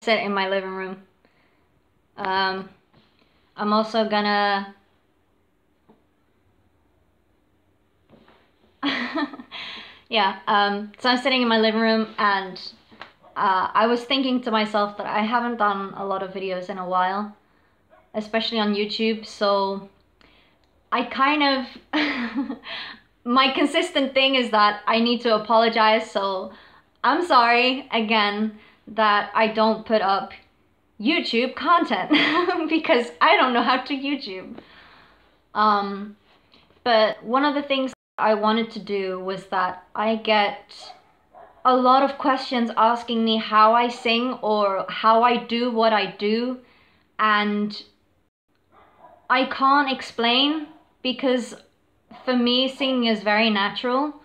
sit in my living room. I'm also gonna yeah, so I'm sitting in my living room and I was thinking to myself that I haven't done a lot of videos in a while, especially on YouTube, so I kind of my consistent thing is that I need to apologize, so I'm sorry again that I don't put up YouTube content because I don't know how to YouTube. But one of the things I wanted to do was that I get a lot of questions asking me how I sing or how I do what I do, and I can't explain because for me singing is very natural.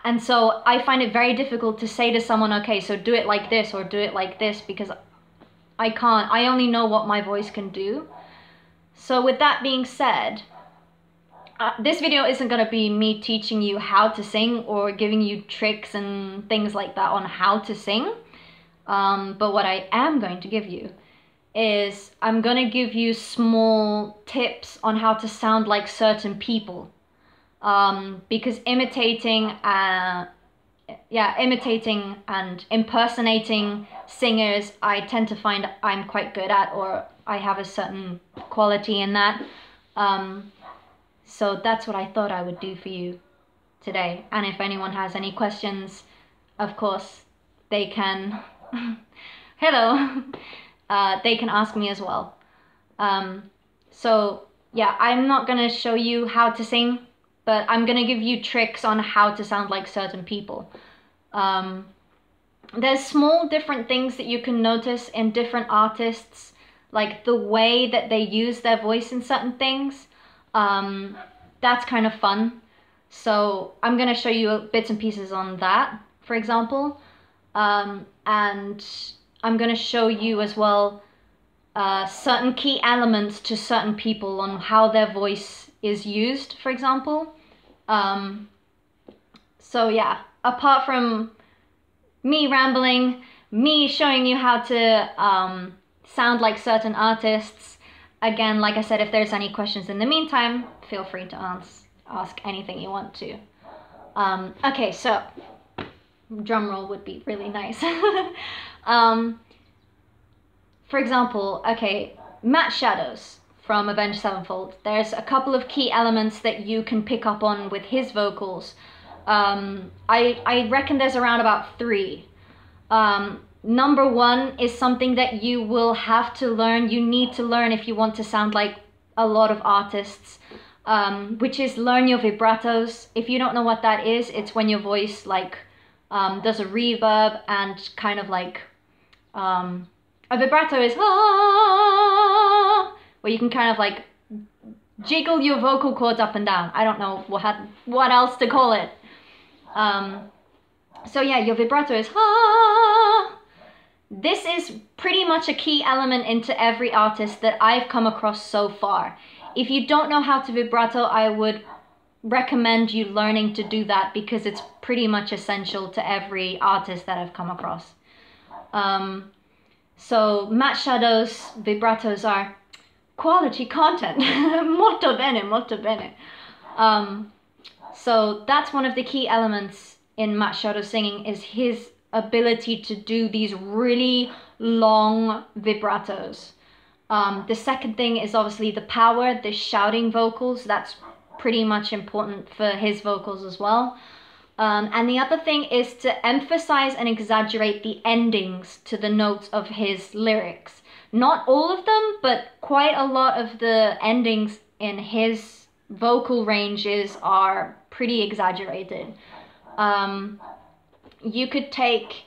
And so I find it very difficult to say to someone, okay, so do it like this or do it like this, because I can't. I only know what my voice can do. So with that being said, this video isn't going to be me teaching you how to sing or giving you tricks and things like that on how to sing. But what I am going to give you is I'm going to give you small tips on how to sound like certain people. Because imitating and impersonating singers, I tend to find I'm quite good at, or I have a certain quality in that. So that's what I thought I would do for you today. And if anyone has any questions, of course, they can, hello, they can ask me as well. So yeah, I'm not gonna show you how to sing, but I'm gonna give you tricks on how to sound like certain people. There's small different things that you can notice in different artists, like the way that they use their voice in certain things. That's kind of fun. So I'm gonna show you bits and pieces on that, for example. And I'm gonna show you as well certain key elements to certain people on how their voice is used, for example. So yeah, apart from me rambling, me showing you how to sound like certain artists, again, like I said, if there's any questions in the meantime, feel free to ask anything you want to. Okay, so drum roll would be really nice. For example, okay, Matt Shadows from Avenged Sevenfold. There's a couple of key elements that you can pick up on with his vocals. I reckon there's around about 3. Number 1 is something that you will have to learn, you need to learn if you want to sound like a lot of artists, which is learn your vibratos. If you don't know what that is, it's when your voice like does a reverb and kind of like a vibrato is where you can kind of like jiggle your vocal cords up and down. I don't know what else to call it. So yeah, your vibrato is This is pretty much a key element into every artist that I've come across so far. If you don't know how to vibrato, I would recommend you learning to do that because it's pretty much essential to every artist that I've come across. So Matt Shadow's vibratos are quality content. Molto bene, molto bene. So that's one of the key elements in Matt Shadow's singing, is his ability to do these really long vibratos. The second thing is obviously the power, the shouting vocals. That's pretty much important for his vocals as well. And the other thing is to emphasize and exaggerate the endings to the notes of his lyrics. Not all of them, but quite a lot of the endings in his vocal ranges are pretty exaggerated. You could take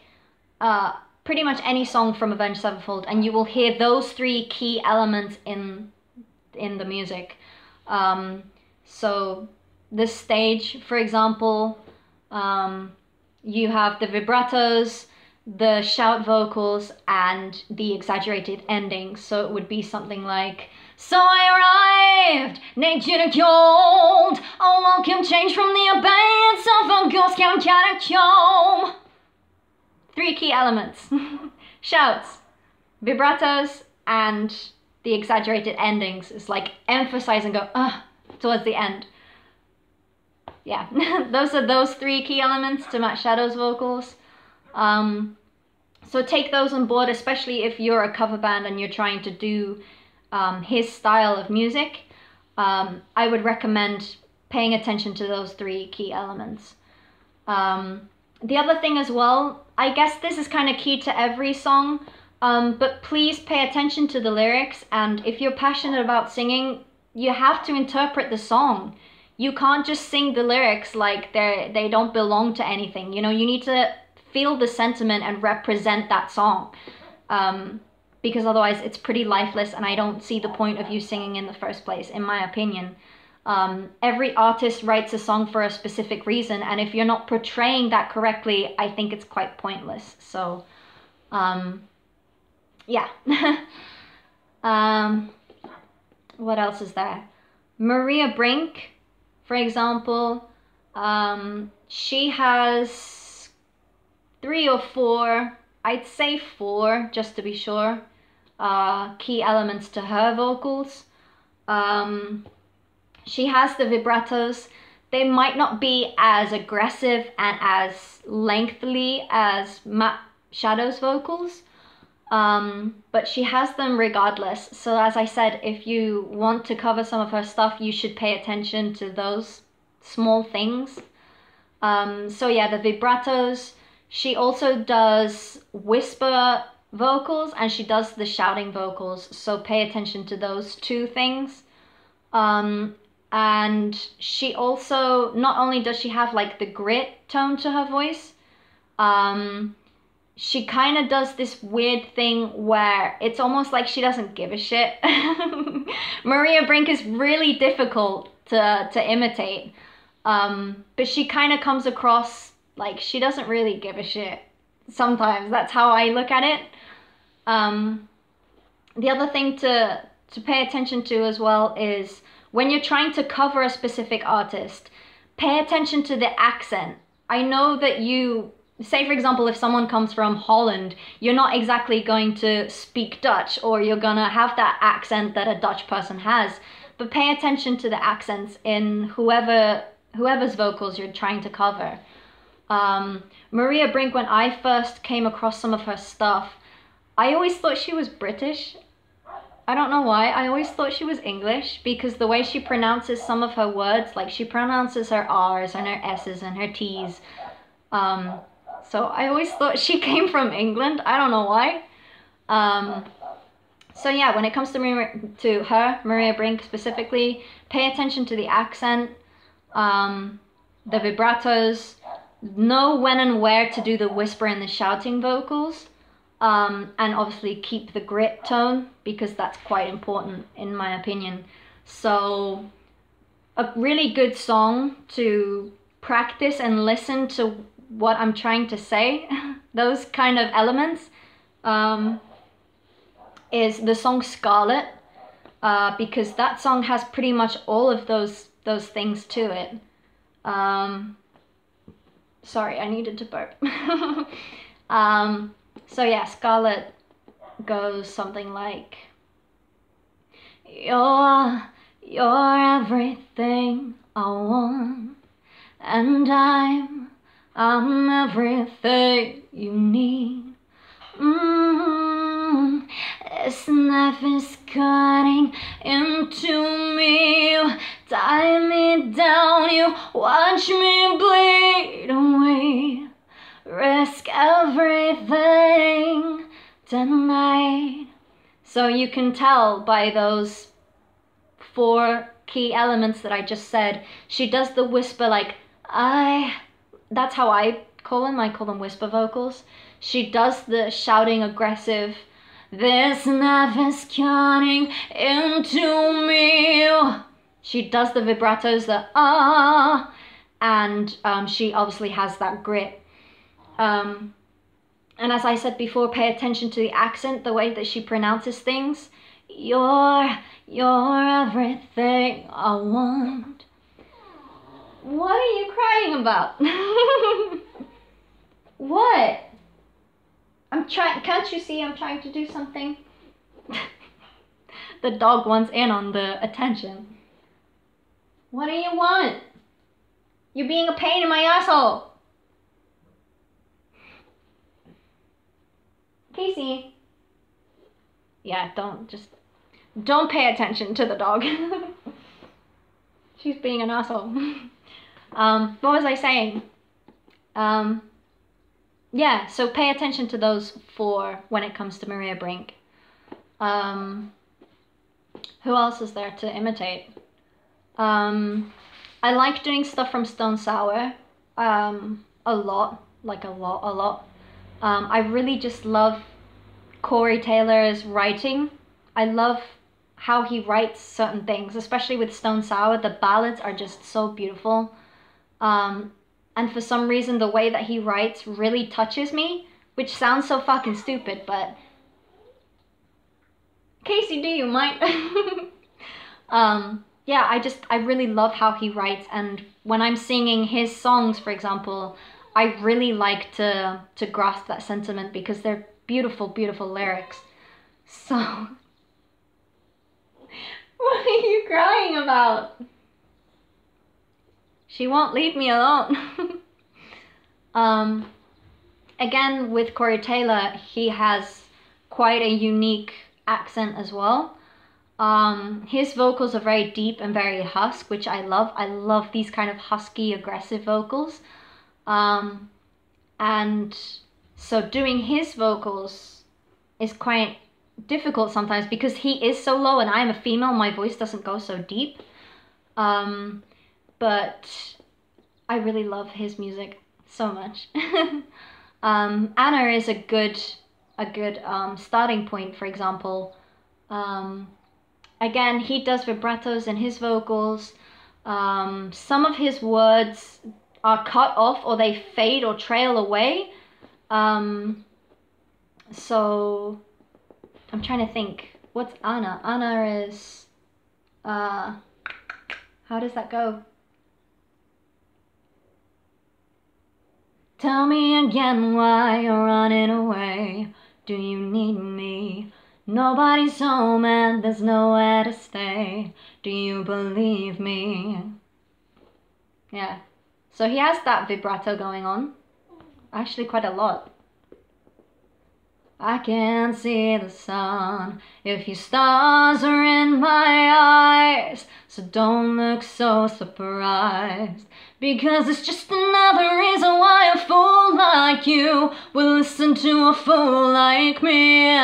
pretty much any song from Avenged Sevenfold and you will hear those 3 key elements in the music. So the stage, for example, you have the vibratos, the shout vocals, and the exaggerated endings. So it would be something like, so I arrived, naked and cold, a welcome change from the abeyance of a ghost count home. three key elements. Shouts, vibratos, and the exaggerated endings. It's like emphasize and go towards the end. Yeah, those are those three key elements to Matt Shadow's vocals. So take those on board, especially if you're a cover band and you're trying to do his style of music. I would recommend paying attention to those three key elements. The other thing as well, I guess this is kind of key to every song, but please pay attention to the lyrics, and if you're passionate about singing, you have to interpret the song. You can't just sing the lyrics like they don't belong to anything. You know, you need to feel the sentiment and represent that song, because otherwise it's pretty lifeless, and I don't see the point of you singing in the first place, in my opinion. Every artist writes a song for a specific reason, and if you're not portraying that correctly, I think it's quite pointless. So, yeah. What else is there? Maria Brink, for example, she has 3 or 4, I'd say 4, just to be sure, key elements to her vocals. She has the vibratos. They might not be as aggressive and as lengthy as Matt Shadow's vocals, but she has them regardless. So as I said, if you want to cover some of her stuff, you should pay attention to those small things. So yeah, the vibratos. She also does whisper vocals and she does the shouting vocals. So pay attention to those 2 things. And she also, not only does she have like the grit tone to her voice, she kind of does this weird thing where it's almost like she doesn't give a shit. Maria Brink is really difficult to imitate, but she kind of comes across like she doesn't really give a shit. Sometimes that's how I look at it. The other thing to pay attention to as well is when you're trying to cover a specific artist, pay attention to the accent. I know that you, say for example, if someone comes from Holland, you're not exactly going to speak Dutch, or you're gonna have that accent that a Dutch person has, but pay attention to the accents in whoever's vocals you're trying to cover. Maria Brink, when I first came across some of her stuff, I always thought she was British. I don't know why. I always thought she was English, because the way she pronounces some of her words, like she pronounces her R's and her S's and her T's. So I always thought she came from England. I don't know why. So yeah, when it comes to Maria Brink specifically, pay attention to the accent, the vibratos, know when and where to do the whisper and the shouting vocals. And obviously keep the grit tone, because that's quite important in my opinion. So a really good song to practice and listen to what I'm trying to say, those kind of elements, is the song Scarlet, because that song has pretty much all of those things to it. Sorry, I needed to burp. So yeah, Scarlet goes something like, You're everything I want, and I'm everything you need. This knife is cutting into me. You tie me down, you watch me bleed away. Risk everything tonight. So you can tell by those 4 key elements that I just said, she does the whisper like that's how I call them. I call them whisper vocals. She does the shouting aggressive, this knife is cutting into me. She does the vibratos, the and she obviously has that grit. And as I said before, pay attention to the accent, the way that she pronounces things. You're everything I want. What are you crying about? What? I'm trying, can't you see I'm trying to do something? The dog wants in on the attention. What do you want? You're being a pain in my asshole. Casey. Yeah, don't pay attention to the dog. She's being an asshole. What was I saying? Yeah, so pay attention to those four when it comes to Maria Brink. Who else is there to imitate? I like doing stuff from Stone Sour. A lot. Like a lot. I really just love Corey Taylor's writing. I love how he writes certain things, especially with Stone Sour. The ballads are just so beautiful. And for some reason, the way that he writes really touches me, which sounds so fucking stupid, but Casey, do you mind? Yeah, I really love how he writes, and when I'm singing his songs, for example, I really like to grasp that sentiment because they're beautiful, beautiful lyrics. So, what are you crying about? She won't leave me alone. Again, with Corey Taylor, he has quite a unique accent as well. His vocals are very deep and very husk, which I love. I love these kind of husky, aggressive vocals. And so doing his vocals is quite difficult sometimes because he is so low and I'm a female, my voice doesn't go so deep. But I really love his music so much. Anna is a good starting point, for example. Again, he does vibratos in his vocals. Some of his words are cut off or they fade or trail away. So I'm trying to think. What's Anna? Anna is how does that go? Tell me again why you're running away. Do you need me? Nobody's home and there's nowhere to stay. Do you believe me? Yeah. So he has that vibrato going on. Actually quite a lot. I can't see the sun if your stars are in my eyes. So don't look so surprised, because it's just another reason why a fool like you will listen to a fool like me.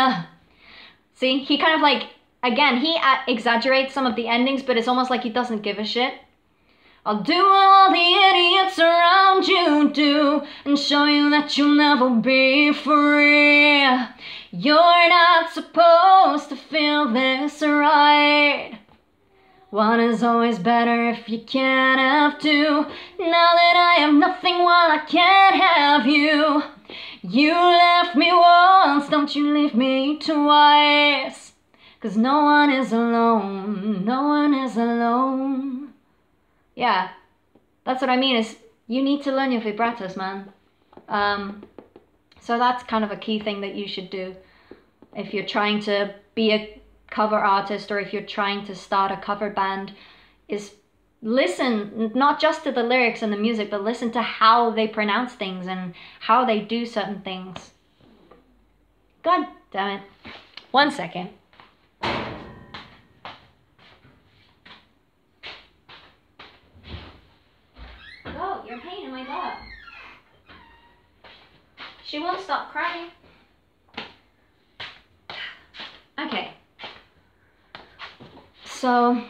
See, he kind of like, again, he exaggerates some of the endings, but it's almost like he doesn't give a shit. I'll do what all the idiots around you do and show you that you'll never be free. You're not supposed to feel this right. One is always better if you can't have two. Now that I have nothing, well, I can't have you. You left me once, don't you leave me twice. 'Cause no one is alone, no one is alone. Yeah, that's what I mean, is you need to learn your vibratos, man. So that's kind of a key thing that you should do if you're trying to be a cover artist or if you're trying to start a cover band, is listen not just to the lyrics and the music, but listen to how they pronounce things and how they do certain things. God damn it. 1 second. Oh, you're a pain in my butt. She won't stop crying. Okay. So,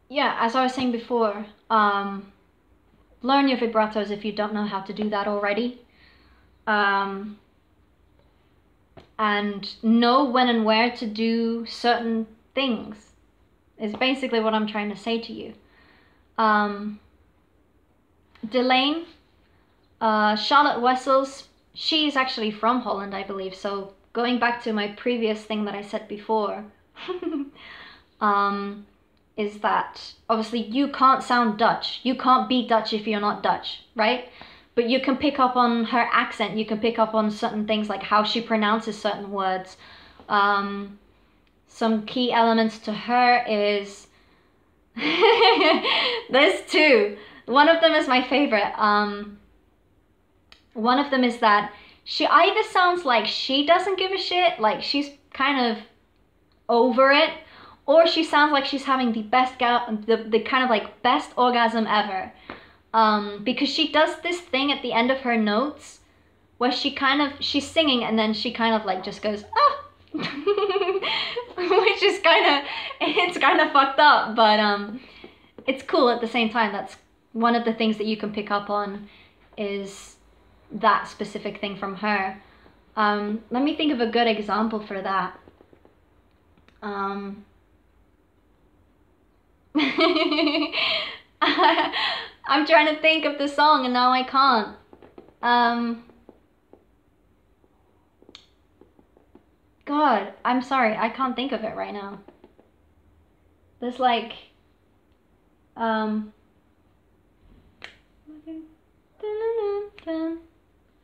yeah, as I was saying before, learn your vibratos if you don't know how to do that already. And know when and where to do certain things is basically what I'm trying to say to you. Delaine, Charlotte Wessels, she's actually from Holland, I believe. So going back to my previous thing that I said before, is that obviously you can't sound Dutch. You can't be Dutch if you're not Dutch, right? but you can pick up on her accent. You can pick up on certain things like how she pronounces certain words. Some key elements to her is there's two. One of them is my favorite. One of them is that she either sounds like she doesn't give a shit, like she's kind of over it, or she sounds like she's having the best the kind of like best orgasm ever. Because she does this thing at the end of her notes where she's singing and then she kind of like just goes, ah, which is it's kind of fucked up, but it's cool at the same time. That's one of the things that you can pick up on, is that specific thing from her. Let me think of a good example for that. I'm trying to think of the song and now I can't. God, I'm sorry, I can't think of it right now. There's like,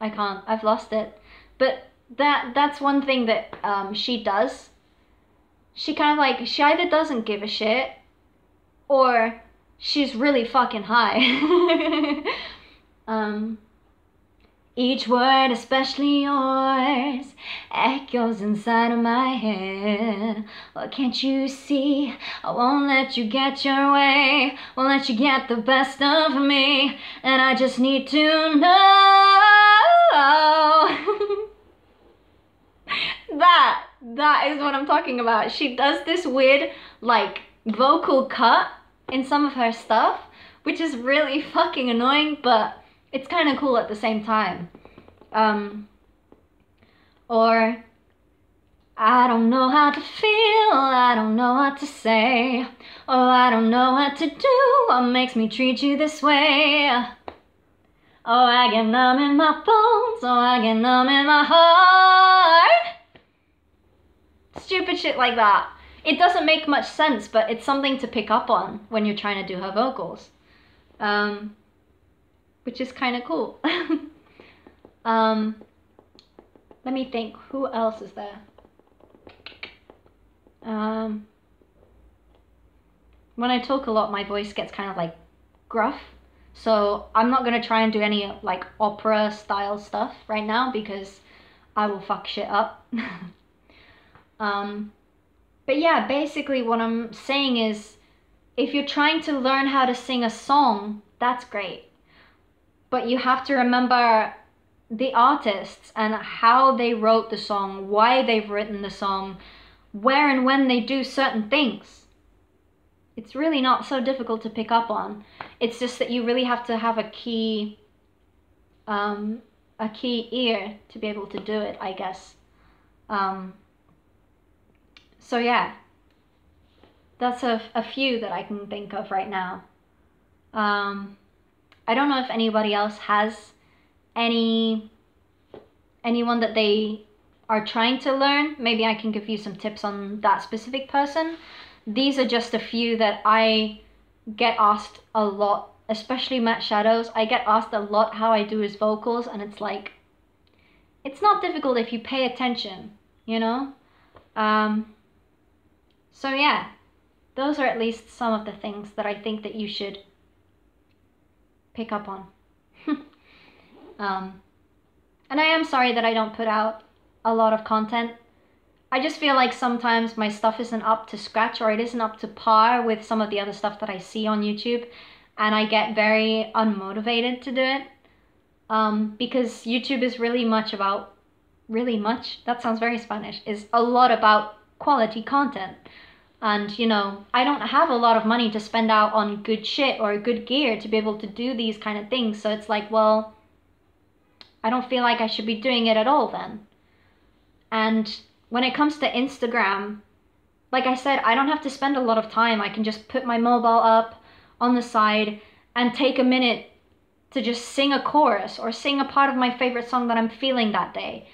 I can't, I've lost it. But that's one thing that she does. She kind of like, she either doesn't give a shit or she's really fucking high. Each word, especially yours, echoes inside of my head. Well, can't you see? I won't let you get your way. Won't let you get the best of me. And I just need to know. That is what I'm talking about. She does this weird, like, vocal cut in some of her stuff, which is really fucking annoying, but it's kind of cool at the same time. Or, I don't know how to feel, I don't know what to say. Oh, I don't know what to do, what makes me treat you this way. Oh, I get numb in my bones, oh, I get numb in my heart. Stupid shit like that. It doesn't make much sense, but it's something to pick up on when you're trying to do her vocals. Which is kind of cool. Let me think, who else is there? When I talk a lot, my voice gets kind of like gruff. So I'm not gonna try and do any like opera style stuff right now because I will fuck shit up. But yeah, basically what I'm saying is, if you're trying to learn how to sing a song, that's great. But you have to remember the artists and how they wrote the song, why they've written the song, where and when they do certain things. It's really not so difficult to pick up on. It's just that you really have to have a key ear to be able to do it, I guess. So yeah, that's a few that I can think of right now. I don't know if anybody else has anyone that they are trying to learn. Maybe I can give you some tips on that specific person. These are just a few that I get asked a lot, especially Matt Shadows. I get asked a lot how I do his vocals, and it's like, it's not difficult if you pay attention, you know? So yeah, those are at least some of the things that I think that you should pick up on. And I am sorry that I don't put out a lot of content. I just feel like sometimes my stuff isn't up to scratch, or it isn't up to par with some of the other stuff that I see on YouTube, and I get very unmotivated to do it. Because YouTube is really much, that sounds very Spanish, is a lot about quality content. And, you know, I don't have a lot of money to spend out on good shit or good gear to be able to do these kind of things. So it's like, well, I don't feel like I should be doing it at all then. And when it comes to Instagram, like I said, I don't have to spend a lot of time. I can just put my mobile up on the side and take a minute to just sing a chorus or sing a part of my favorite song that I'm feeling that day.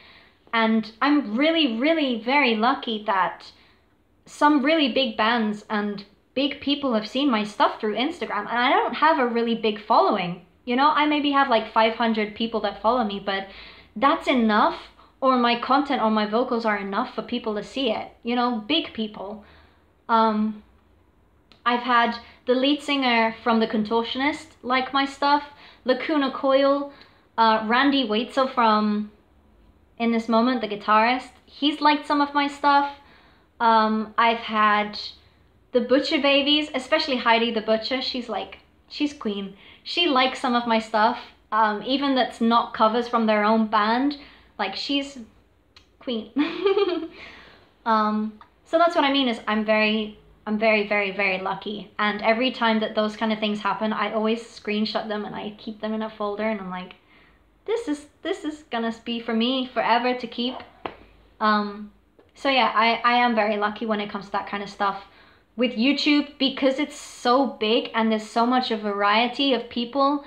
And I'm really, really very lucky that some really big bands and big people have seen my stuff through Instagram, and I don't have a really big following. You know, I maybe have like 500 people that follow me, but that's enough, or my content or my vocals are enough for people to see it. You know, big people. I've had the lead singer from The Contortionist like my stuff, Lacuna Coil, Randy Waitzel from In This Moment, the guitarist, he's liked some of my stuff. I've had the Butcher Babies, especially Heidi the Butcher, she's queen. She likes some of my stuff, even that's not covers from their own band, like she's queen. So that's what I mean is I'm very, very lucky. And every time that those kind of things happen, I always screenshot them and I keep them in a folder and I'm like, this is gonna be for me forever to keep. So yeah, I am very lucky when it comes to that kind of stuff. With YouTube, because it's so big and there's so much a variety of people,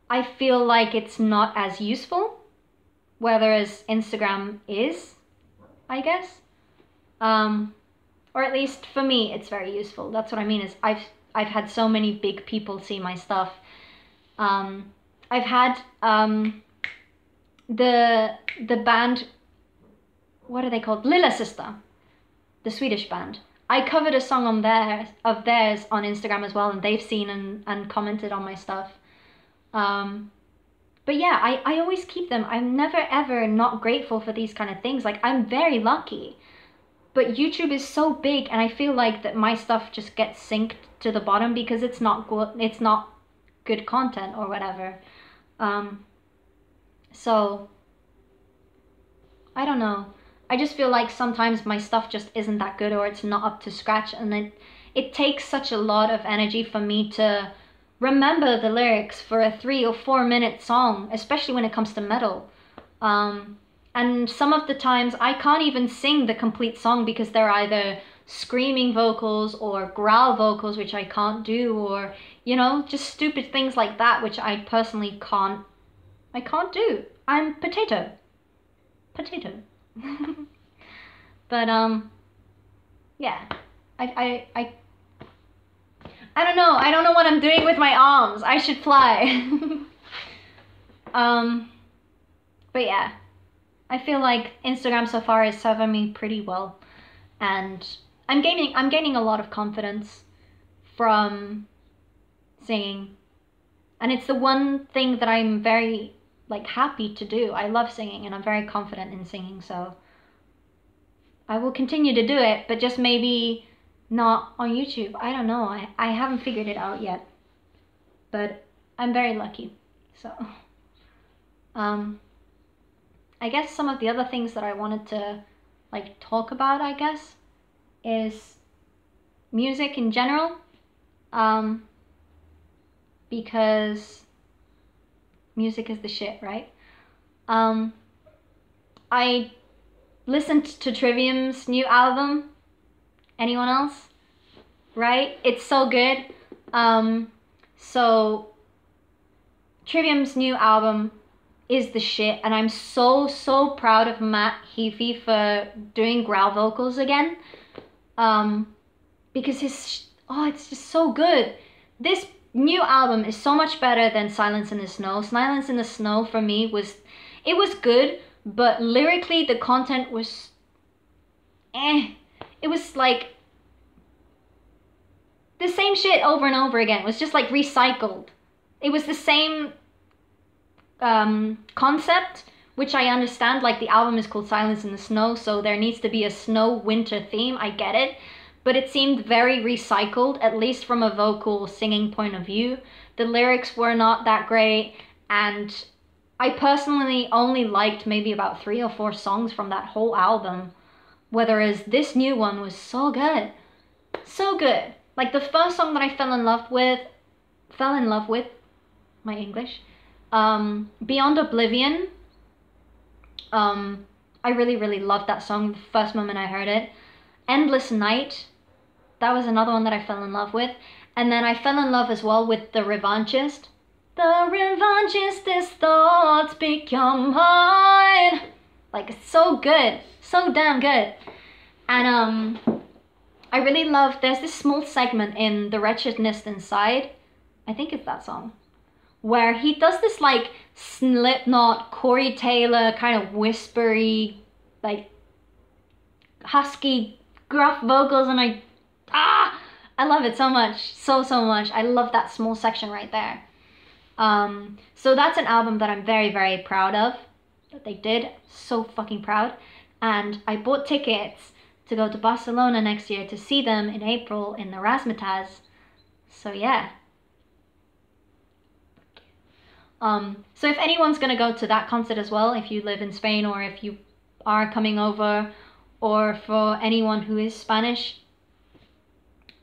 I feel like it's not as useful, whereas Instagram is, I guess. Or at least for me, it's very useful. That's what I mean is I've had so many big people see my stuff. I've had the band, what are they called? Lilla Sister, the Swedish band. I covered a song on theirs on Instagram as well, and they've seen and commented on my stuff. But yeah, I always keep them. I'm never ever not grateful for these kind of things. Like, I'm very lucky. But YouTube is so big, and I feel like that my stuff just gets synced to the bottom because it's not good content or whatever. So I don't know. I just feel like sometimes my stuff just isn't that good, or it's not up to scratch, and it takes such a lot of energy for me to remember the lyrics for a 3 or 4 minute song, especially when it comes to metal. And some of the times I can't even sing the complete song because they're either screaming vocals or growl vocals, which I can't do, or, you know, just stupid things like that, which I personally can't do. I'm potato. But yeah, I don't know. I don't know what I'm doing with my arms. I should fly. But yeah, I feel like Instagram so far is serving me pretty well, and I'm gaining a lot of confidence from singing, and it's the one thing that I'm very happy to do. I love singing and I'm very confident in singing, so I will continue to do it, but just maybe not on YouTube. I don't know. I haven't figured it out yet, but I'm very lucky. So I guess some of the other things that I wanted to talk about, I guess, is music in general, because music is the shit, right? I listened to Trivium's new album. Anyone else? Right? It's so good. So Trivium's new album is the shit, and I'm so proud of Matt Heafy for doing growl vocals again. Because it's just so good. This new album is so much better than Silence in the Snow. Silence in the Snow for me was good, but lyrically the content was it was like the same shit over and over again. It was just recycled. It was the same concept, which I understand. The album is called Silence in the Snow, so there needs to be a snow winter theme. I get it. But it seemed very recycled, at least from a vocal singing point of view. The lyrics were not that great, and I personally only liked maybe about 3 or 4 songs from that whole album, whereas this new one was so good. So good. The first song that I fell in love with, my English, Beyond Oblivion. I really loved that song the first moment I heard it. Endless Night, that was another one that I fell in love with. And then I fell in love as well with The Revanchist. The Revanchist's thoughts become mine. It's so good. So damn good. And I really love, there's this small segment in The Wretchedness Inside. I think it's that song, where he does this like Slipknot, Corey Taylor kind of whispery, like husky, gruff vocals, and I love it so much, so much. I love that small section right there. So that's an album that I'm very, very proud of that they did. So fucking proud. And I bought tickets to go to Barcelona next year to see them in April in the Razzmatazz. So yeah. So if anyone's gonna go to that concert as well, if you live in Spain or if you are coming over, or for anyone who is Spanish,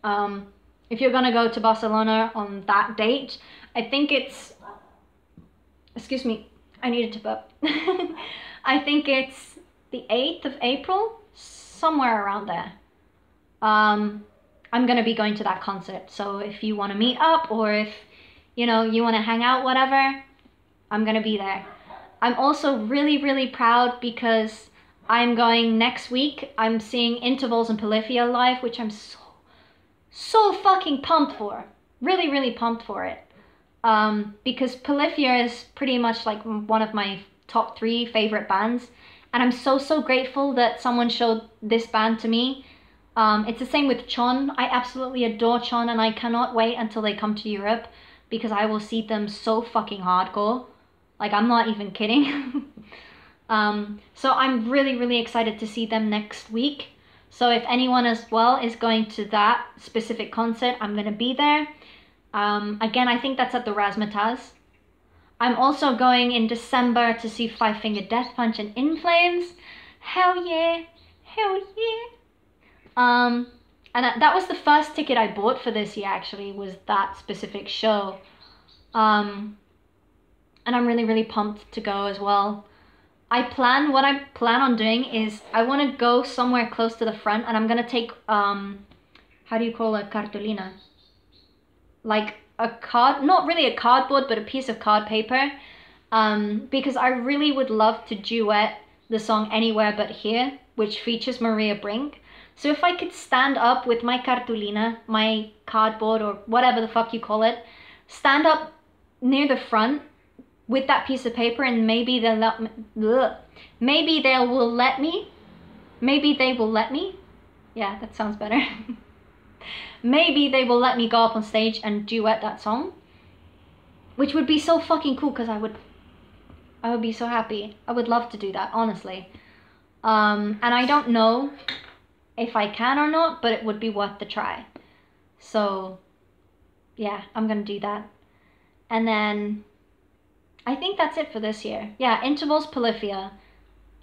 if you're gonna go to Barcelona on that date, I think it's, excuse me, I needed to burp. I think it's the 8th of April, somewhere around there. I'm gonna be going to that concert, so if you want to meet up, or if you know you want to hang out, whatever, I'm gonna be there. I'm also really, really proud because I'm going next week. I'm seeing Intervals and Polyphia live, which I'm so fucking pumped for. Really, really pumped for it. Because Polyphia is pretty much like one of my top 3 favorite bands, and I'm so grateful that someone showed this band to me. It's the same with Chon. I absolutely adore Chon, and I cannot wait until they come to Europe, because I will see them so fucking hardcore. Like, I'm not even kidding. So I'm really, really excited to see them next week. So if anyone as well is going to that specific concert, I'm gonna be there. Again, I think that's at the Razzmatazz. I'm also going in December to see Five Finger Death Punch and In Flames. Hell yeah, hell yeah. And that was the first ticket I bought for this year, actually, was that specific show. And I'm really, really pumped to go as well. What I plan on doing is I want to go somewhere close to the front, and I'm gonna take, how do you call it, cartulina? Like a card, not really a cardboard, but a piece of card paper, because I really would love to duet the song Anywhere But Here, which features Maria Brink. So if I could stand up with my cartulina, my cardboard, or whatever the fuck you call it, stand up near the front with that piece of paper, and maybe they will let me. Yeah, that sounds better. Maybe they will let me go up on stage and duet that song, which would be so fucking cool, because I would be so happy. I would love to do that, honestly. And I don't know if I can or not, but it would be worth the try. So yeah, I'm gonna do that. And then I think that's it for this year. Yeah, Intervals, Polyphia,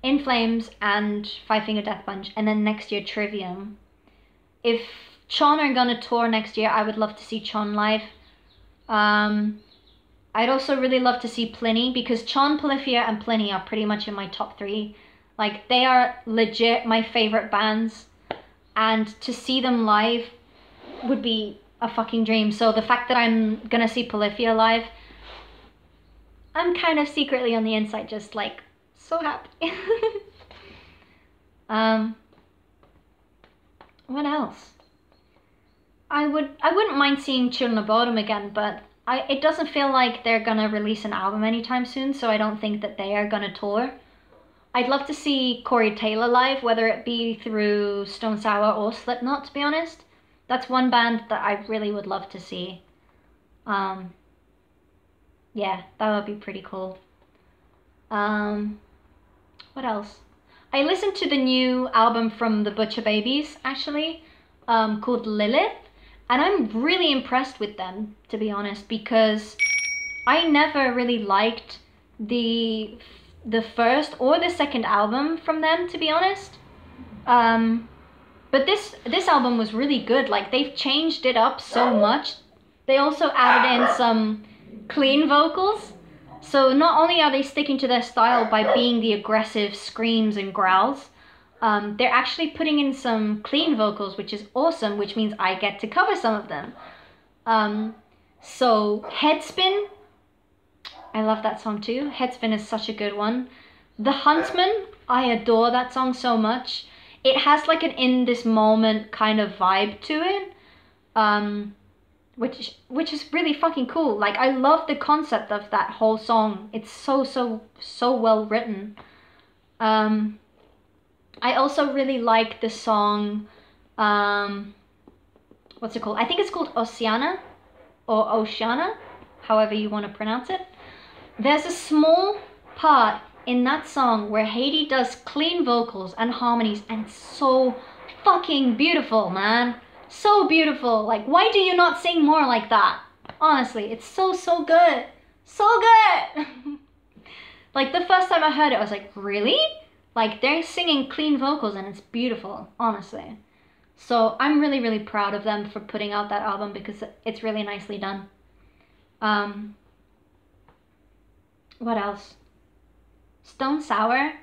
In Flames, and Five Finger Death Punch, and then next year Trivium. If Chon are gonna tour next year, I would love to see Chon live. I'd also really love to see Pliny, because Chon, Polyphia, and Pliny are pretty much in my top 3. Like, they are legit my favorite bands, and to see them live would be a fucking dream. So the fact that I'm gonna see Polyphia live, I'm kind of secretly on the inside just like so happy. What else? I wouldn't mind seeing Children of Bodom again, but it doesn't feel like they're gonna release an album anytime soon, so I don't think that they are gonna tour. I'd love to see Corey Taylor live, whether it be through Stone Sour or Slipknot, to be honest. That's one band that I really would love to see. Yeah, that would be pretty cool. What else? I listened to the new album from the Butcher Babies, actually, called Lilith, and I'm really impressed with them, to be honest, because I never really liked the first or the second album from them, to be honest. But this album was really good. Like, they've changed it up so much. They also added in some clean vocals. So not only are they sticking to their style by being the aggressive screams and growls, they're actually putting in some clean vocals, which is awesome, which means I get to cover some of them. So Headspin, I love that song too. Headspin is such a good one. The Huntsman, I adore that song so much. It has like an in this moment kind of vibe to it. which is really fucking cool. Like, I love the concept of that whole song. It's so well written. I also really like the song, what's it called? I think it's called Oceana, or Oceana, however you want to pronounce it. There's a small part in that song where Haiti does clean vocals and harmonies, and it's so fucking beautiful, man. So beautiful. Like, why do you not sing more like that? Honestly, it's so good. So good! Like, the first time I heard it, I was like, really? Like, they're singing clean vocals and it's beautiful, honestly. So I'm really proud of them for putting out that album because it's really nicely done. What else? Stone Sour,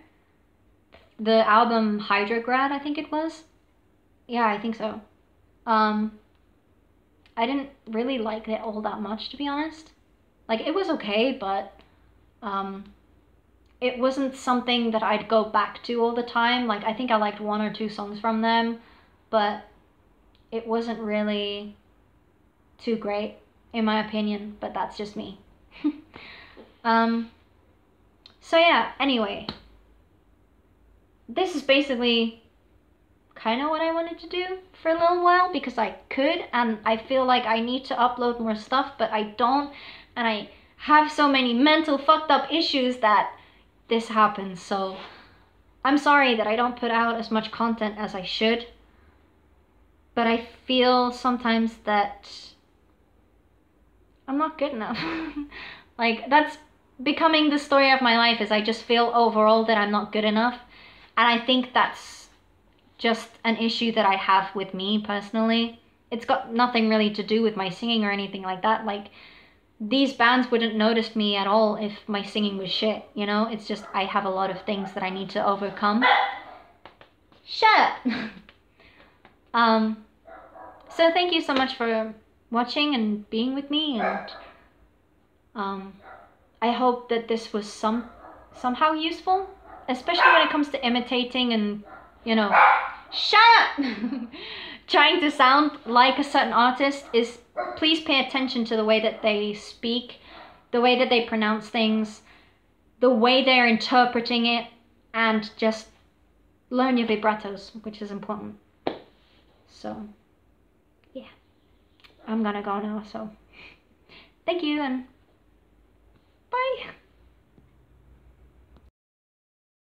the album Hydrograd, I think it was. Yeah, I think so. I didn't really like it all that much, to be honest. Like, it was okay, but it wasn't something that I'd go back to all the time. Like, I think I liked 1 or 2 songs from them, but it wasn't really too great, in my opinion, but that's just me. So yeah, anyway, this is basically kind of what I wanted to do for a little while because I could, and I feel like I need to upload more stuff, but I don't, and I have so many mental fucked up issues that this happens. So I'm sorry that I don't put out as much content as I should, but I feel sometimes that I'm not good enough. Like, that's becoming the story of my life, is I just feel overall that I'm not good enough, and I think that's just an issue that I have with me personally. It's got nothing really to do with my singing or anything like that. Like, these bands wouldn't notice me at all if my singing was shit, you know? It's just I have a lot of things that I need to overcome. Shut up! So thank you so much for watching and being with me, and I hope that this was somehow useful, especially when it comes to imitating and, you know, shut up! Trying to sound like a certain artist is, please pay attention to the way that they speak, the way that they pronounce things, the way they're interpreting it, and just learn your vibratos, which is important. So, yeah. I'm gonna go now, so thank you and bye!